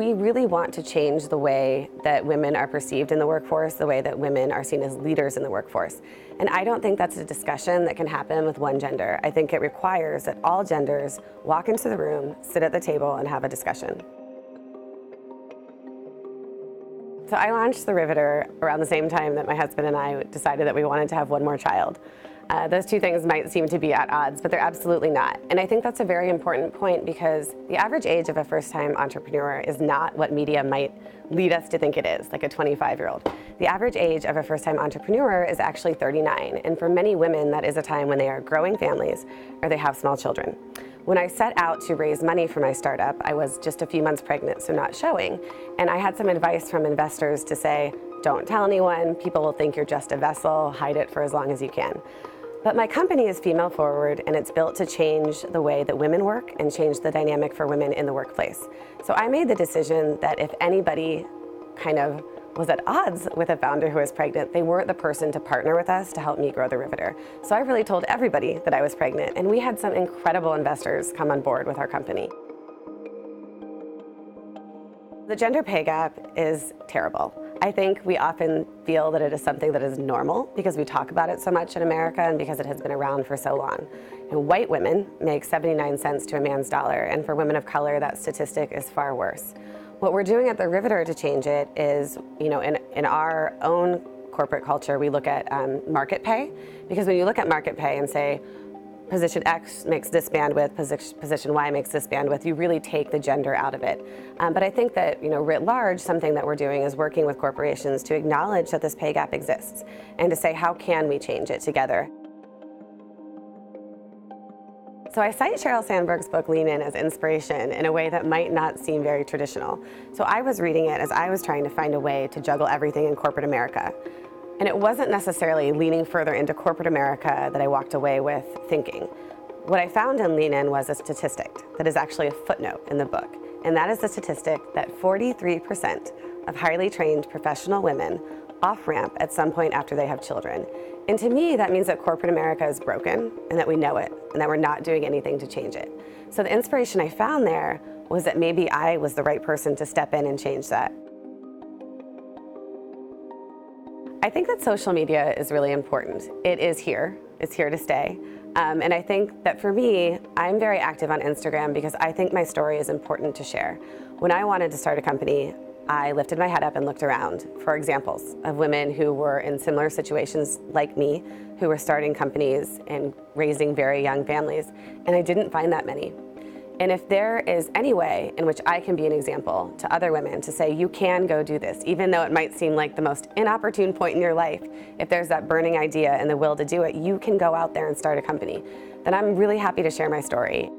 we really want to change the way that women are perceived in the workforce, the way that women are seen as leaders in the workforce. And I don't think that's a discussion that can happen with one gender. I think it requires that all genders walk into the room, sit at the table, and have a discussion. So I launched the Riveter around the same time that my husband and I decided that we wanted to have one more child. Those two things might seem to be at odds, but they're absolutely not. And I think that's a very important point because the average age of a first-time entrepreneur is not what media might lead us to think it is, like a 25-year-old. The average age of a first-time entrepreneur is actually 39, and for many women, that is a time when they are growing families or they have small children. When I set out to raise money for my startup, I was just a few months pregnant, so not showing, and I had some advice from investors to say, don't tell anyone, people will think you're just a vessel, hide it for as long as you can. But my company is female forward, and it's built to change the way that women work and change the dynamic for women in the workplace. So I made the decision that if anybody kind of was at odds with a founder who was pregnant, they weren't the person to partner with us to help me grow the Riveter. So I really told everybody that I was pregnant, and we had some incredible investors come on board with our company. The gender pay gap is terrible. I think we often feel that it is something that is normal because we talk about it so much in America and because it has been around for so long. And white women make 79 cents to a man's dollar, and for women of color, that statistic is far worse. What we're doing at the Riveter to change it is, in our own corporate culture, we look at market pay, because when you look at market pay and say, position X makes this bandwidth, position Y makes this bandwidth, you really take the gender out of it. But I think that, writ large, something that we're doing is working with corporations to acknowledge that this pay gap exists and to say, how can we change it together? So I cite Sheryl Sandberg's book, Lean In, as inspiration in a way that might not seem very traditional. So I was reading it as I was trying to find a way to juggle everything in corporate America. And it wasn't necessarily leaning further into corporate America that I walked away with thinking. What I found in Lean In was a statistic that is actually a footnote in the book. And that is the statistic that 43% of highly trained professional women off-ramp at some point after they have children. And to me, that means that corporate America is broken and that we know it and that we're not doing anything to change it. So the inspiration I found there was that maybe I was the right person to step in and change that. I think that social media is really important. It is here. It's here to stay. And I think that for me, I'm very active on Instagram because I think my story is important to share. When I wanted to start a company, I lifted my head up and looked around for examples of women who were in similar situations like me, who were starting companies and raising very young families, and I didn't find that many. And if there is any way in which I can be an example to other women to say, you can go do this, even though it might seem like the most inopportune point in your life, if there's that burning idea and the will to do it, you can go out there and start a company, then I'm really happy to share my story.